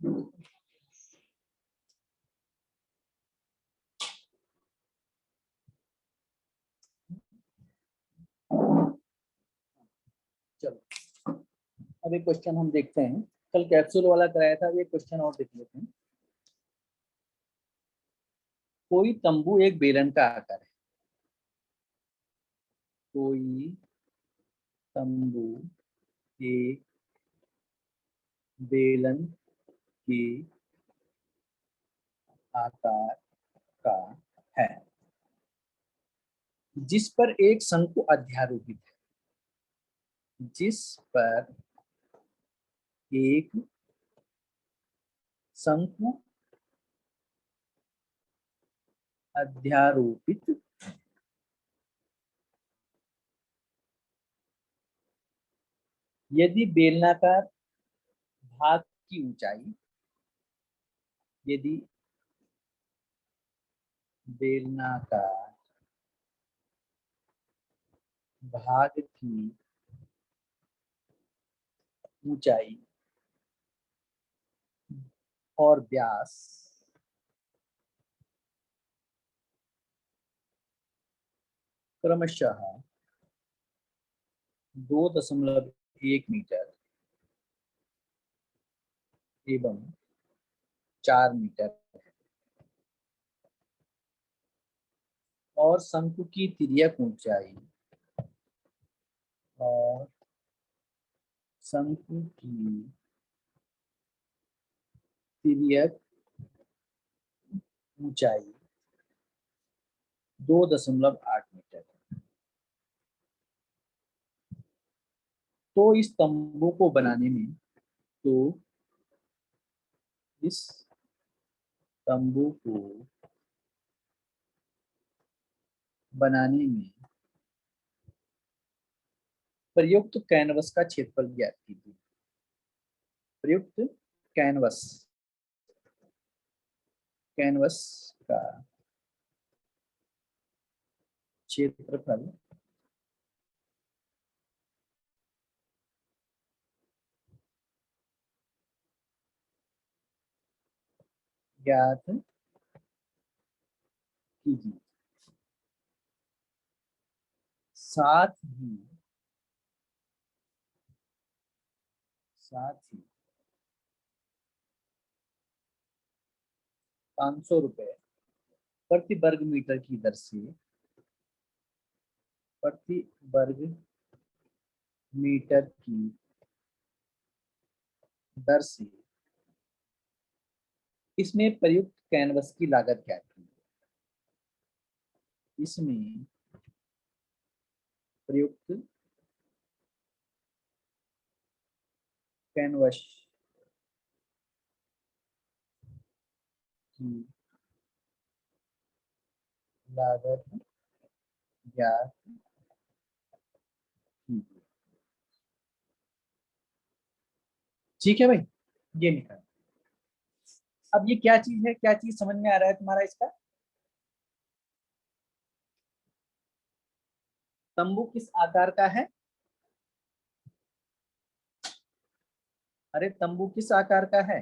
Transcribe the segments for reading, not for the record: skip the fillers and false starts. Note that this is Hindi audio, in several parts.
चलो अब एक क्वेश्चन हम देखते हैं, कल कैप्सूल वाला कराया था, ये क्वेश्चन और देख लेते हैं। कोई तंबू एक बेलन का आकार है। कोई तंबू एक बेलन के आकार का है, जिस पर एक शंकु अध्यारोपित है। जिस पर एक शंकु अध्यारोपित यदि बेलनाकार भाग की ऊंचाई, यदि बेलनाकार भाग की ऊंचाई और व्यास क्रमशः 2.1 मीटर एवं 4 मीटर है, और शंकु की तिर्यक ऊंचाई और शंकु की तिर्यक ऊंचाई 2.8 मीटर है। तो इस तंबू को बनाने में इस तंबू को बनाने में प्रयुक्त कैनवस का क्षेत्रफल ज्ञात कीजिए। प्रयुक्त कैनवस का क्षेत्रफल ज्ञात कीजिए। साथ ही 500 रुपए प्रति वर्ग मीटर की दर से, प्रति वर्ग मीटर की दर से इसमें प्रयुक्त कैनवस की लागत क्या थी। इसमें प्रयुक्त कैनवस की लागत ज्ञात कीजिए। ठीक है भाई, ये निकाल। अब ये क्या चीज है, क्या चीज समझ में आ रहा है तुम्हारा इसका? तंबू किस आकार का है? अरे तंबू किस आकार का है?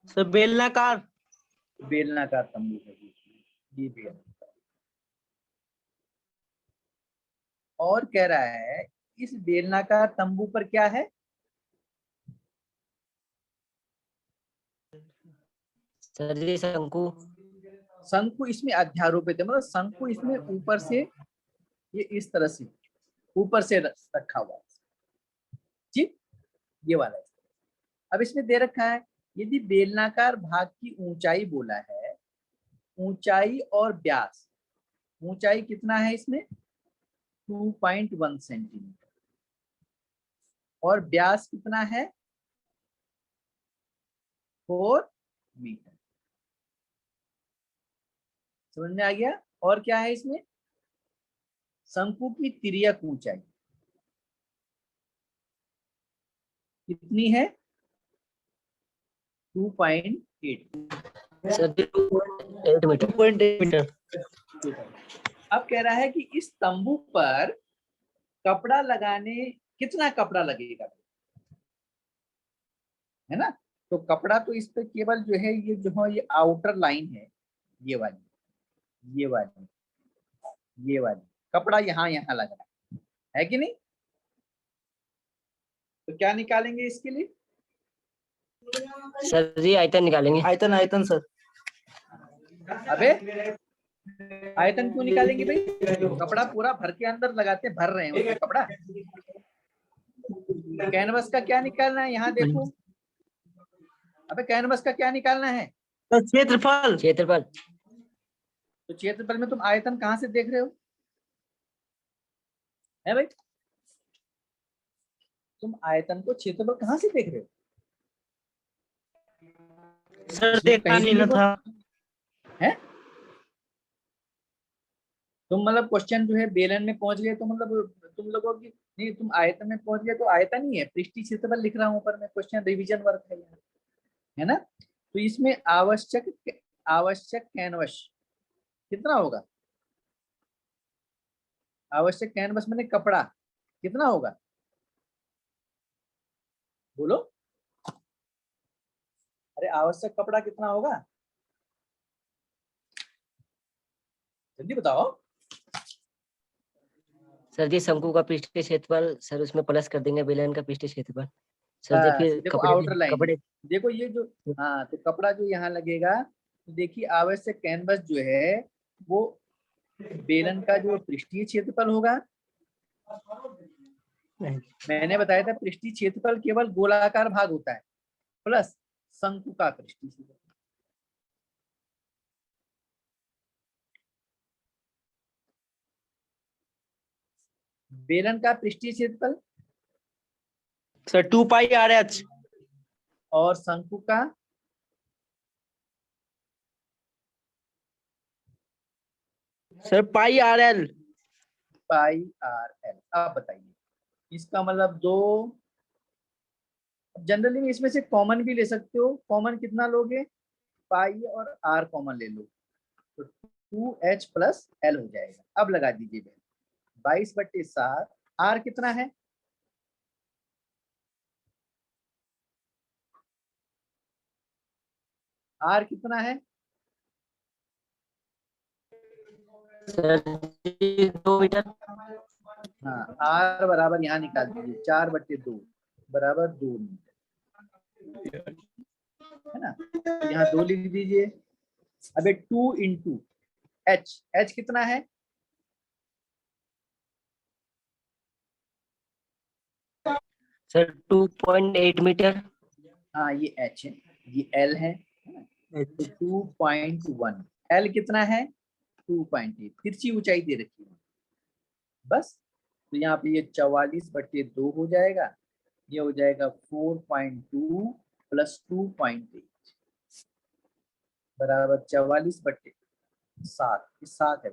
सर बेलनाकार। बेलनाकार तंबू है ये बेलनाकार। और कह रहा है इस बेलनाकार तंबू पर क्या है? सर जी शंकु। शंकु इसमें अध्यारोपित है, मतलब शंकु इसमें ऊपर से, ये इस तरह से ऊपर से रखा हुआ है। ठीक, ये वाला है। अब इसमें दे रखा है यदि बेलनाकार भाग की ऊंचाई बोला है, ऊंचाई और व्यास, ऊंचाई कितना है इसमें 2.1 सेंटीमीटर और व्यास कितना है 4 मीटर। समझ में आ गया? और क्या है इसमें? शंकु की तिर्यक ऊंचाई कितनी है 2.8। Sir 2.8 metre. 2.8 मीटर। अब कह रहा है कि इस तंबू पर कपड़ा लगाने, कितना कपड़ा लगेगा? है ना। तो कपड़ा तो इस पे केवल जो है ये जो है ये आउटर लाइन है, ये वाली, ये वाली, ये वाली, कपड़ा यहाँ यहाँ लग रहा है कि नहीं। तो क्या निकालेंगे इसके लिए? सर जी आयतन निकालेंगे। आयतन आयतन सर। अबे आयतन क्यों निकालेंगे भाई? कपड़ा पूरा भर के अंदर लगाते, भर रहे हैं उसमें कपड़ा। कैनवस का क्या निकालना है यहाँ देखो। अबे कैनवस का क्या निकालना है? सर क्षेत्रफल। क्षेत्रफल। तो क्षेत्रफल में तुम आयतन कहाँ से देख रहे हो? है भाई, तुम आयतन को क्षेत्रफल कहाँ से देख रहे हो? सर देखा नहीं ना था। है तुम मतलब क्वेश्चन जो है बेलन में पहुंच गए तो मतलब तुम लोगों की नहीं, तुम आयतन में पहुंच गए तो आयतन ही है, पृष्ठीय क्षेत्रफल लिख रहा हूं ऊपर में, क्वेश्चन रिवीजन वर्क है यहाँ, है ना। तो इसमें आवश्यक आवश्यक कैनवस कितना होगा? आवश्यक कैनवस मैंने कपड़ा कितना होगा? बोलो, अरे आवश्यक कपड़ा कितना होगा? जल्दी बताओ। सर जी शंकु का पृष्ठीय क्षेत्रफल, सर उसमें प्लस कर देंगे बेलन का पृष्ठीय क्षेत्रफल। सर जी बस फिर देखो कपड़े आउटर लाइन, कपड़े देखो ये जो, हाँ तो कपड़ा जो यहाँ लगेगा, तो देखिए आवश्यक कैनवस जो है वो बेलन का जो पृष्ठीय क्षेत्रफल होगा। मैंने बताया था पृष्ठीय क्षेत्रफल केवल गोलाकार भाग होता है प्लस शंकु का पृष्ठीय क्षेत्रफल। बेलन का पृष्ठीय क्षेत्रफल सर 2 पाई आर एच। और शंकु का सर पाई आर एल। पाई आर एल। अब बताइए इसका मतलब दो, जनरली में इसमें से कॉमन भी ले सकते हो, कॉमन कितना लोगे? पाई और आर कॉमन ले लो तो 2h प्लस एल हो जाएगा। अब लगा दीजिए 22/7। आर कितना है? आर कितना है? सर जी 2 मीटर। हाँ आर बराबर यहाँ निकाल दीजिए 4/2 बराबर 2 मीटर, है ना। तो यहाँ 2 लिख दीजिए। अबे 2 इंटू एच, एच कितना है? Sir 2.8 metre. हाँ ये एच है, ये एल है ना? तो 2.1, एल कितना है? 2.8, तिरछी ऊंचाई दे रखी है बस। तो यहाँ पे ये 44/2 हो जाएगा, ये हो जाएगा 4.2 प्लस 2.8 बराबर 44/7, 7 है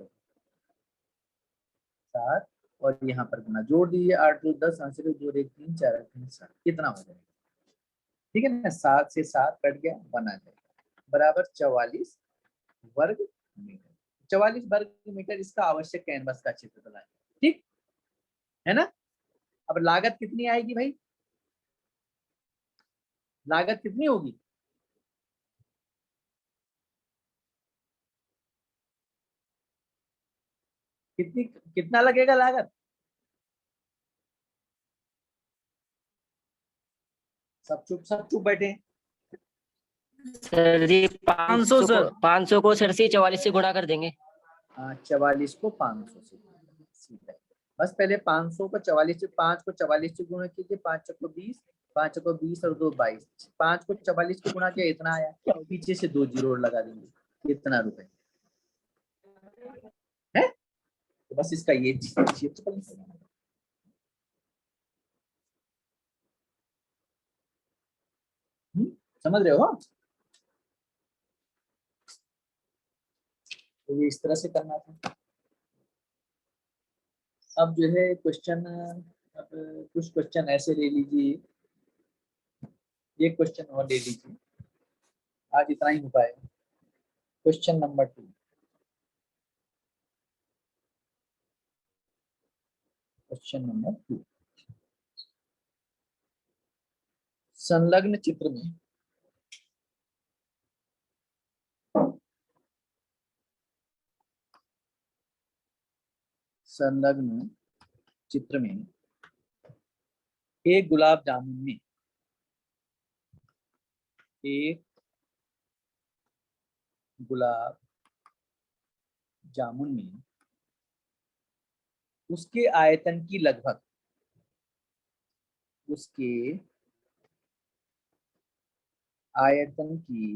7। और यहाँ पर गुना जोड़ दीजिए, 8 2 10, आंसर 2 1 3 4 8 3 7, कितना हो जाएगा? ठीक है ना, 7 से 7 कट गया, 1 आ जाएगा बराबर 44 वर्ग मीटर। 44 वर्ग मीटर इसका आवश्यक कैनवस का क्षेत्रफल है, ठीक है ना। अब लागत कितनी आएगी भाई? लागत कितनी होगी? कितनी, कितना लगेगा लागत? सब चुप बैठे। सर जी 500 500 को सर। 500 को सर से 44 से गुणा कर देंगे। 44 को 500 से सीधा, बस पहले 500 को 44 से, 5 को 44 से गुणा कीजिए, 5 को 20, 5 को 20 और 2 22, 5 को 44 को गुणा किया इतना आया, पीछे से 2 जीरो लगा देंगे, इतना रुपए है। तो बस इसका ये क्षेत्रफल निकालना है। समझ रहे हो? तो ये इस तरह से करना था। अब जो है क्वेश्चन, अब कुछ क्वेश्चन ऐसे ले लीजिए, ये क्वेश्चन और ले लीजिए, आज इतना ही हो पाएगा। क्वेश्चन नंबर 2, क्वेश्चन नंबर 2, संलग्न चित्र में संलग्न चित्र में एक गुलाब जामुन में एक गुलाब जामुन में उसके आयतन की लगभग उसके आयतन की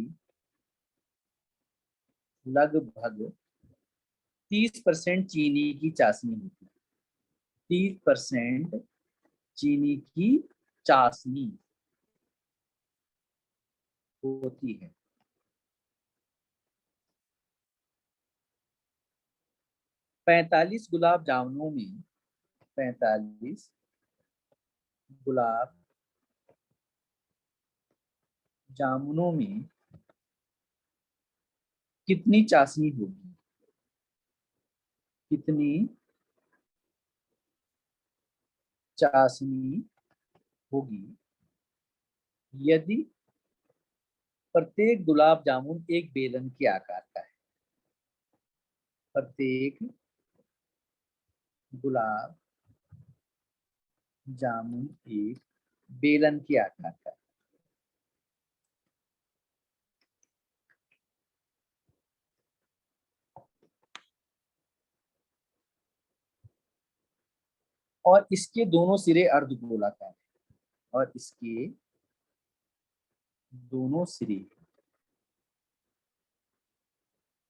लगभग 30% चीनी की चाशनी होती है। 30% चीनी की चाशनी होती है। 45 गुलाब जामुनों में 45 गुलाब जामुनों में कितनी चाशनी होगी? कितनी चाशनी होगी यदि प्रत्येक गुलाब जामुन एक बेलन के आकार का है? प्रत्येक गुलाब जामुन एक बेलन के आकार का है। और इसके दोनों सिरे अर्धगोलाकार है। और इसके दोनों सिरे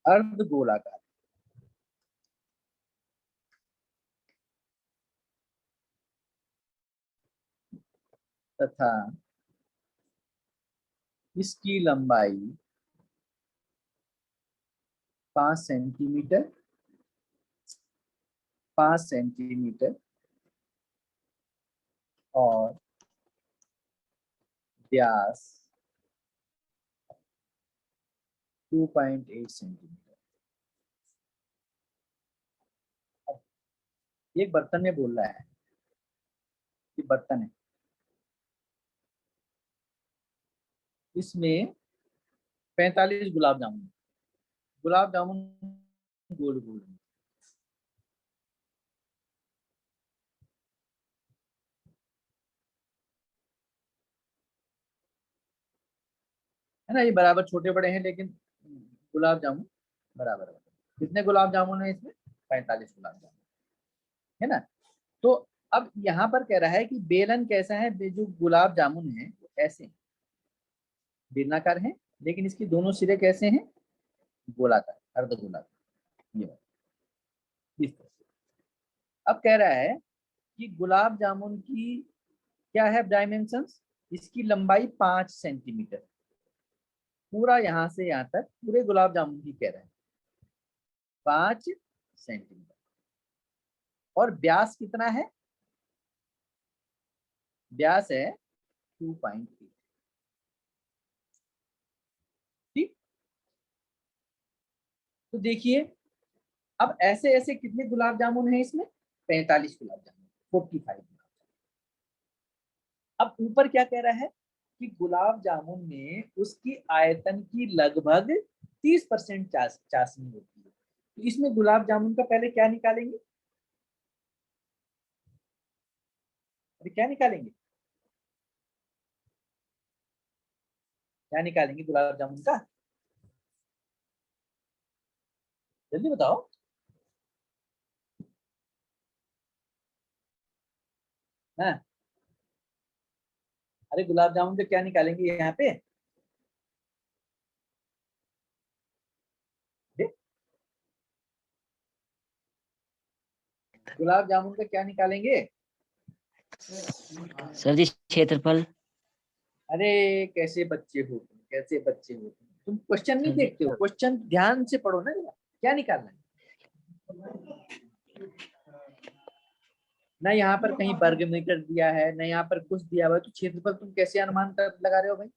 अर्धगोलाकार तथा इसकी लंबाई 5 सेंटीमीटर 5 सेंटीमीटर और व्यास 2.8 सेंटीमीटर। एक बर्तन में बोल रहा है कि बर्तन है, इसमें 45 गुलाब जामुन गोल गोल है। है ना, ये बराबर छोटे बड़े हैं लेकिन गुलाब जामुन बराबर है। कितने गुलाब जामुन है इसमें? 45 गुलाब जामुन, है ना। तो अब यहाँ पर कह रहा है कि बेलन कैसा है? जो गुलाब जामुन है वो ऐसे बेलनाकार है, लेकिन इसके दोनों सिरे कैसे हैं? गोलाकार, अर्धगोलाकार। ये इस तरह से। अब कह रहा है कि गुलाब जामुन की क्या है डायमेंशंस? इसकी लंबाई 5 सेंटीमीटर, पूरा यहां से यहां तक पूरे गुलाब जामुन की कह रहा है 5 सेंटीमीटर। और व्यास कितना है? व्यास है 2.8। ठीक, तो देखिए अब ऐसे ऐसे कितने गुलाब जामुन है इसमें? 45 गुलाब जामुन, 45 गुलाब जामुन। अब ऊपर क्या कह रहा है कि गुलाब जामुन में उसकी आयतन की लगभग 30% चाशनी होती है। तो इसमें गुलाब जामुन का पहले क्या निकालेंगे? अरे क्या निकालेंगे? क्या निकालेंगे गुलाब जामुन का? जल्दी बताओ। हाँ, अरे गुलाब जामुन का क्या निकालेंगे यहाँ पे? गुलाब जामुन का क्या निकालेंगे? सर जी क्षेत्रफल। अरे कैसे बच्चे हो तुम, कैसे बच्चे हो तुम क्वेश्चन नहीं सर जी, देखते हो? क्वेश्चन ध्यान से पढ़ो ना जरा। क्या निकालना है ना? यहाँ पर कहीं वर्ग मीटर दिया है ना, यहाँ पर कुछ दिया हुआ है, तो क्षेत्रफल तुम कैसे अनुमान कर लगा रहे हो भाई?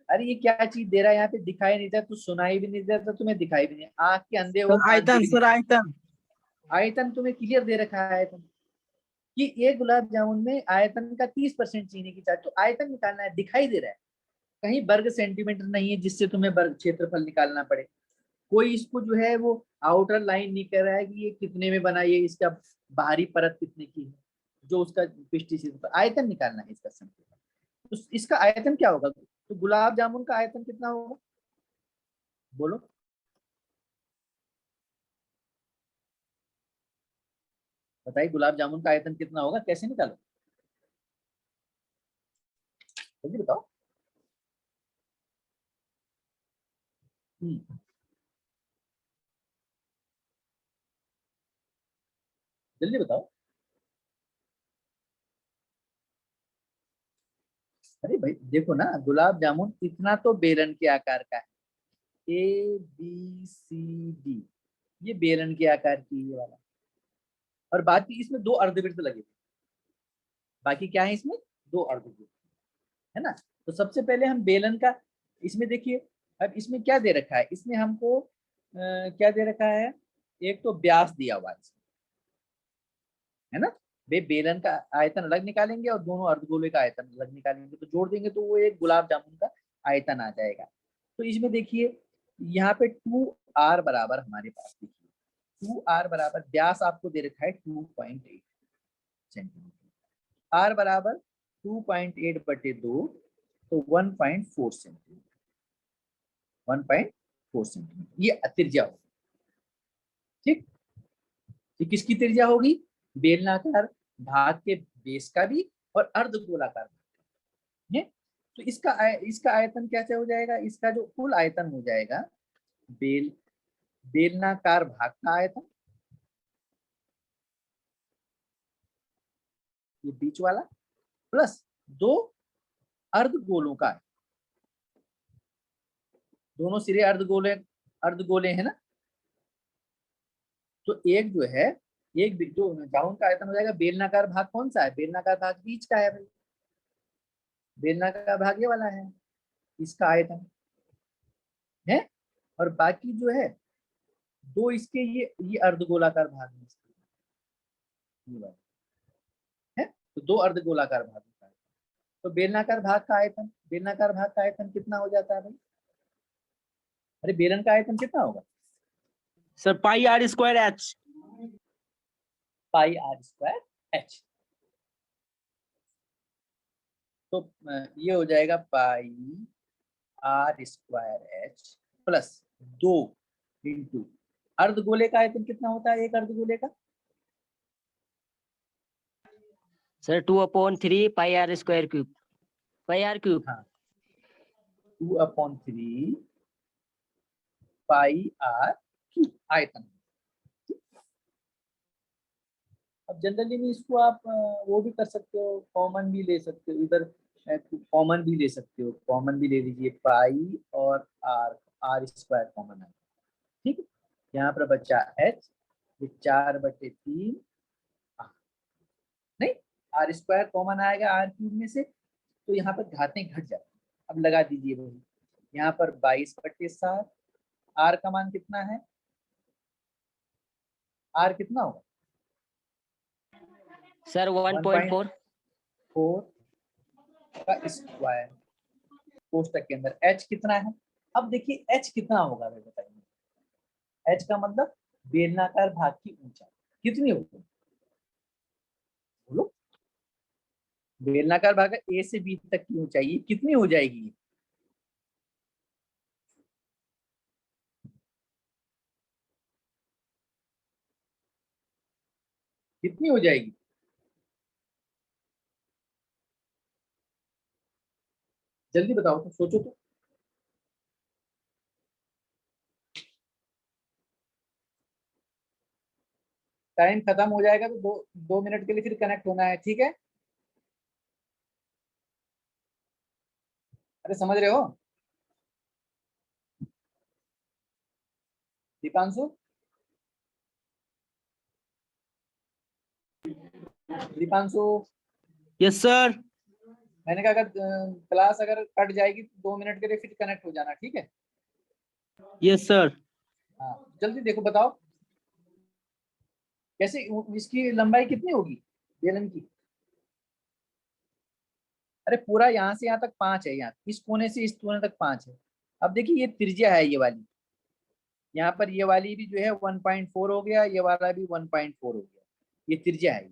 अरे ये क्या चीज दे रहा है यहाँ पे? दिखाई नहीं देता तो सुनाई भी नहीं देता, तुम्हें दिखाई भी नहीं, आंख के अंधे हो, सर कान के आयतन, भी सर नहीं। आयतन। आयतन तुम्हें क्लियर दे रखा है आयतन। कि एक गुलाब जामुन में आयतन का 30% चीनी की चाट, तो आयतन निकालना है, दिखाई दे रहा है, कहीं वर्ग सेंटीमीटर नहीं है जिससे तुम्हें वर्ग क्षेत्रफल निकालना पड़े। कोई इसको जो है वो आउटर लाइन नहीं कर रहा है कि ये कितने में बना, ये इसका बाहरी परत कितने की है, जो उसका पृष्ठीय क्षेत्रफल, आयतन निकालना है इसका संकेत। तो इसका आयतन क्या होगा, तो गुलाब जामुन का आयतन कितना होगा, बोलो। बताइए गुलाब जामुन का आयतन कितना होगा, कैसे निकालो, जल्दी बताओ। जल्दी बताओ। अरे भाई देखो ना, गुलाब जामुन इतना तो बेलन के आकार का है, ABCD, ये बेलन के आकार की ये वाला, और बाकी इसमें दो अर्धवृत्त लगे थे, बाकी क्या है इसमें, दो अर्धवृत्त, है ना। तो सबसे पहले हम बेलन का, इसमें देखिए, अब इसमें क्या दे रखा है, इसमें हमको क्या दे रखा है, एक तो व्यास दिया हुआ है इसमें, है ना। वे बेलन का आयतन अलग निकालेंगे और दोनों अर्धगोले का आयतन अलग निकालेंगे, तो जोड़ देंगे तो वो एक गुलाब जामुन का आयतन आ जाएगा। तो इसमें देखिए यहाँ पे 2r बराबर हमारे पास, देखिए 2r बराबर, व्यास आपको दे रखा है 2.8 सेंटीमीटर, r बराबर 2.8/2, तो 1.4 सेंटीमीटर, 1.4 सेंटीमीटर ये त्रिज्या होगी। ठीक, ये किसकी त्रिज्या होगी, बेलनाकार भाग के बेस का भी और अर्धगोलाकार भाग का, है। तो इसका आयतन कैसे हो जाएगा, इसका जो कुल आयतन हो जाएगा, बेलनाकार भाग का आयतन, ये बीच वाला, प्लस दो अर्धगोलों का, दोनों सिरे अर्धगोले, अर्धगोले है ना। तो एक जो है, एक जो जामुन का आयतन हो जाएगा, बेलनाकार भाग कौन सा है, बेलनाकार भाग बीच का है भाई, बेलनाकार भाग ये वाला है, इसका आयतन है, और बाकी जो है दो इसके ये अर्धगोलाकार भाग है, ये वाला है, तो दो अर्धगोलाकार भाग होता है। तो बेलनाकार भाग का आयतन, बेलनाकार भाग का आयतन कितना हो जाता है भाई, अरे बेलन का आयतन कितना होगा, sir pi R square H, pi R square H. तो ये हो जाएगा pi R square H plus 2 into अर्धगोले का आयतन कितना होता है, एक अर्धगोले का, sir 2/3 pi R square cube, pi R cube. हाँ 2/3 पाई आर क्यूब आयतन। अब जनरली में इसको आप वो भी कर सकते हो, कॉमन भी ले सकते हो, इधर कॉमन भी ले सकते हो, कॉमन भी ले लीजिए, पाई और आर स्क्वायर कॉमन है, ठीक है। यहाँ पर बच्चा एच, ये 4/3, नहीं आर स्क्वायर कॉमन आएगा आर क्यूब में से, तो यहाँ पर घातें घट जाती, अब लगा दीजिए वही, यहाँ पर 22/7, आर का मान कितना है, आर कितना होगा सर 1.4 4 का स्क्वायर कोष्टक के अंदर, एच कितना है, अब देखिए एच कितना होगा भाई बताइए, एच का मतलब बेलनाकार भाग की ऊंचाई कितनी होगी, बोलो, बेलनाकार भाग ए से बी तक की ऊंचाई कितनी हो जाएगी, कितनी हो जाएगी, जल्दी बताओ तो, सोचो तो, टाइम खत्म हो जाएगा तो 2 मिनट के लिए फिर कनेक्ट होना है, ठीक है। अरे समझ रहे हो दीपांशु, दीपांशु, यस सर, मैंने कहा अगर क्लास अगर कट जाएगी तो 2 मिनट के लिए फिर कनेक्ट हो जाना, ठीक है। Yes sir. हाँ जल्दी देखो बताओ, कैसे इसकी लंबाई कितनी होगी, बेलन की? अरे पूरा यहाँ से यहाँ तक 5 है, यहाँ इस कोने से इस कोने तक 5 है। अब देखिए ये त्रिज्या है ये वाली, यहाँ पर ये वाली भी जो है 1.4 हो गया, ये वाला भी 1.4 हो गया, ये त्रिज्या है।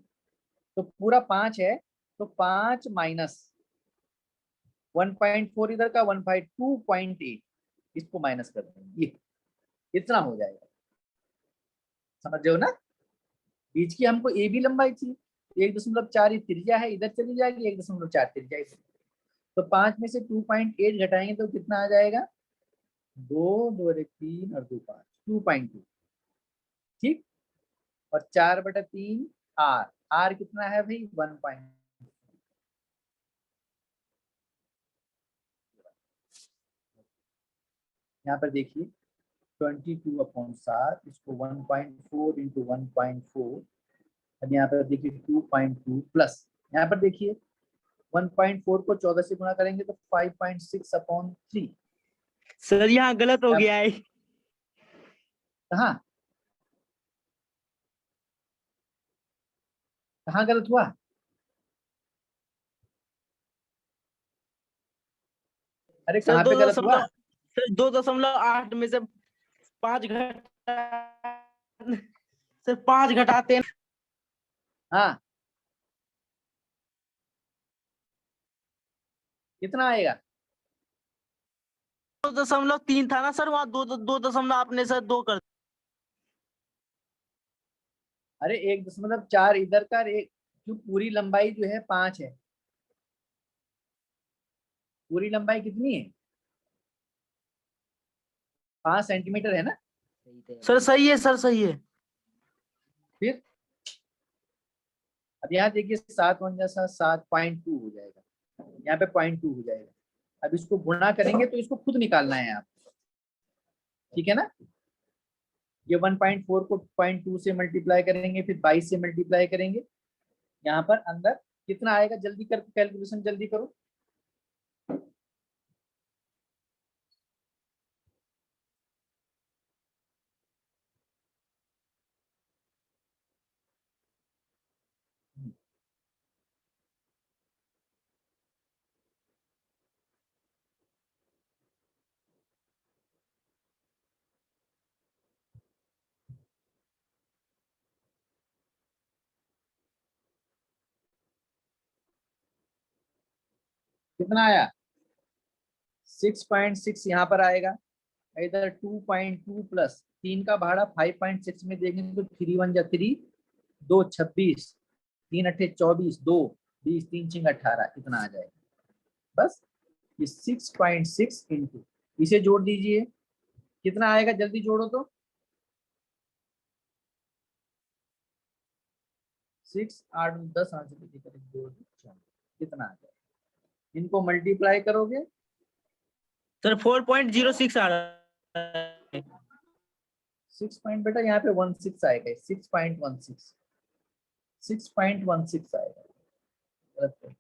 तो पूरा 5 है, तो 5 माइनस 1.4 इधर का 1/2.8, इसको माइनस कर देंगे, ये इतना हो जाएगा। समझ रहे हो ना? बीच की हमको ए बी लंबाई चाहिए, 1.4 ये त्रिज्या है, इधर चली जाएगी 1.4 त्रिज्या इधर। तो 5 में से 2.8 घटाएंगे तो कितना आ जाएगा? 2 2 3 और 2 5, 2.2। ठीक, और 4/3 आर, आर कितना है भाई? 1. यहाँ पर देखिए 22/7, इसको 1.4 इंटू 1.4, अब यहाँ पर देखिए 2.2 प्लस, यहाँ पर देखिए 1.4 को 14 से गुणा करेंगे तो 5.6/3। सर यहाँ गलत हो अब- गया है। कहाँ कहाँ गलत हुआ? अरे सर कहाँ पे गलत हुआ? 2.8 में से 5 सर 5 घटाते हैं। हाँ, कितना आएगा? 2.3 था ना सर, वहाँ 2 आपने सर 2 कर। अरे 1.4 इधर का, एक जो पूरी लंबाई जो है 5 है, पूरी लंबाई कितनी है? 5 सेंटीमीटर है ना? सर सही है, सर सही है। फिर अब यहाँ देखिए 7 1 जा 7.2 हो जाएगा, यहाँ पे 0.2 हो जाएगा। अब इसको गुणा करेंगे तो इसको खुद निकालना है आपको, ठीक है ना? ये 1.4 को 0.2 से मल्टीप्लाई करेंगे, फिर 22 से मल्टीप्लाई करेंगे, यहाँ पर अंदर कितना आएगा? जल्दी कर, कैलकुलेशन जल्दी करो। कितना आया? 6.6 यहाँ पर आएगा, इधर 2.2 प्लस 3 का भाड़ा 5.6 में देंगे तो 3 1 जा 3, 2 26, 3 8 24, 2 20, 3 6 18, इतना आ जाएगा। बस ये 6.6 इंटू, इसे जोड़ दीजिए, कितना आएगा? जल्दी जोड़ो तो। 6 8 10 8 से करेंगे 2 कितना आ जाएगा? इनको मल्टीप्लाई करोगे सर 4.06 आ रहा है। 6 पॉइंट, बेटा यहाँ पे 16 आएगा, 6.16 6.16 आएगा। गलत है।